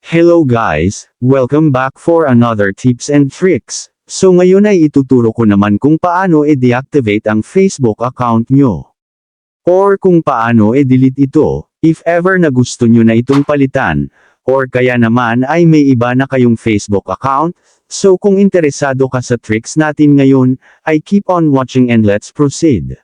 Hello guys, welcome back for another tips and tricks. So ngayon ay ituturo ko naman kung paano i-deactivate ang Facebook account nyo. Or kung paano i-delete ito, if ever na gusto nyo na itong palitan, or kaya naman ay may iba na kayong Facebook account. So kung interesado ka sa tricks natin ngayon, ay keep on watching and let's proceed.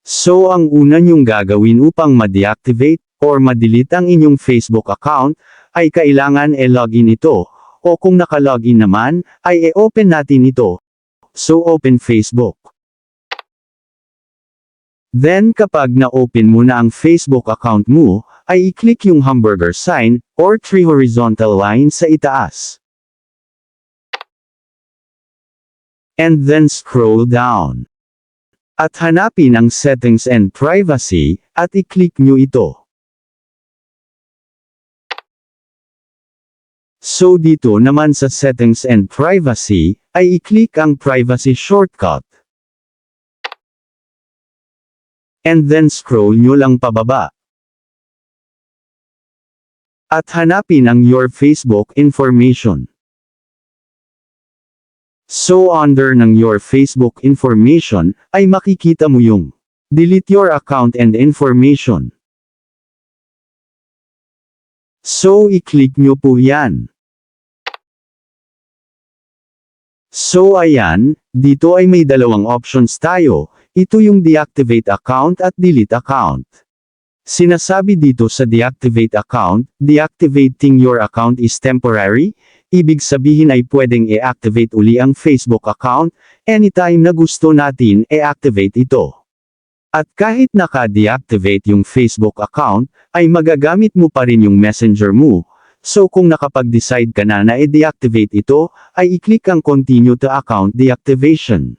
So ang una nyong gagawin upang ma-deactivate, or ma-delete ang inyong Facebook account, ay kailangan login ito, o kung naka-login naman, ay open natin ito. So open Facebook. Then kapag na-open mo na ang Facebook account mo, ay i-click yung hamburger sign, or three horizontal lines sa itaas. And then scroll down. At hanapin ang Settings and Privacy, at i-click nyo ito. So dito naman sa Settings and Privacy, ay i-click ang Privacy shortcut. And then scroll nyo lang pababa. At hanapin ang Your Facebook Information. So under ng Your Facebook Information, ay makikita mo yung Delete your account and information. So i-click nyo po yan. So ayan, dito ay may dalawang options tayo, ito yung Deactivate Account at Delete Account. Sinasabi dito sa Deactivate Account, deactivating your account is temporary, ibig sabihin ay pwedeng i-activate uli ang Facebook account, anytime na gusto natin i-activate ito. At kahit naka-deactivate yung Facebook account, ay magagamit mo pa rin yung Messenger mo, so kung nakapag-decide ka na i-deactivate ito, ay i-click ang Continue to Account Deactivation.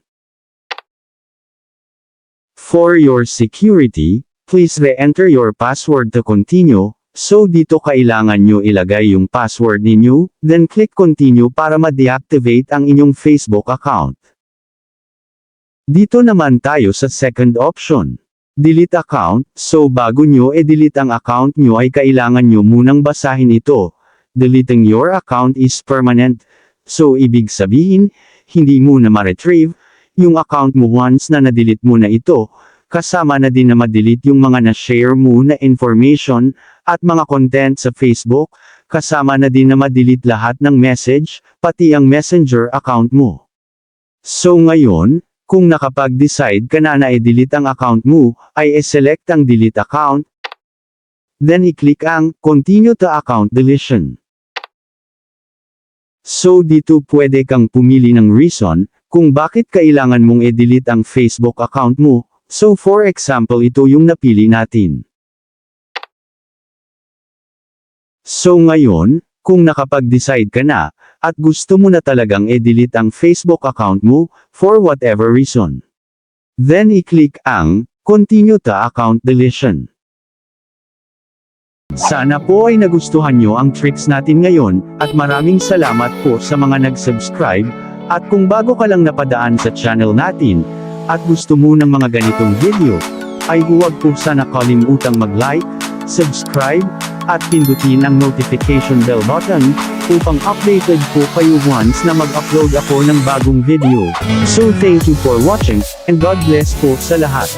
For your security, please re-enter your password to continue. So dito kailangan nyo ilagay yung password ninyo, then click continue para ma-deactivate ang inyong Facebook account. Dito naman tayo sa second option. Delete account, so bago nyo i-delete ang account nyo ay kailangan nyo munang basahin ito. Deleting your account is permanent, so ibig sabihin, hindi mo na ma-retrieve yung account mo once na na-delete mo na ito. Kasama na din na ma-delete yung mga na-share mo na information, at mga content sa Facebook, kasama na din na ma-delete lahat ng message, pati ang Messenger account mo. So ngayon, kung nakapag-decide ka na i-delete ang account mo, ay i-select ang Delete Account, then i-click ang Continue to Account Deletion. So dito pwede kang pumili ng reason, kung bakit kailangan mong i-delete ang Facebook account mo. So for example ito yung napili natin. So ngayon, kung nakapag-decide ka na, at gusto mo na talagang i-delete ang Facebook account mo, for whatever reason, then i-click ang Continue to Account Deletion. Sana po ay nagustuhan nyo ang tricks natin ngayon, at maraming salamat po sa mga nag-subscribe, at kung bago ka lang napadaan sa channel natin, at gusto mo ng mga ganitong video, ay huwag po sana kalimutang mag-like, subscribe, at pindutin ang notification bell button, upang updated po kayo once na mag-upload ako ng bagong video. So thank you for watching, and God bless po sa lahat.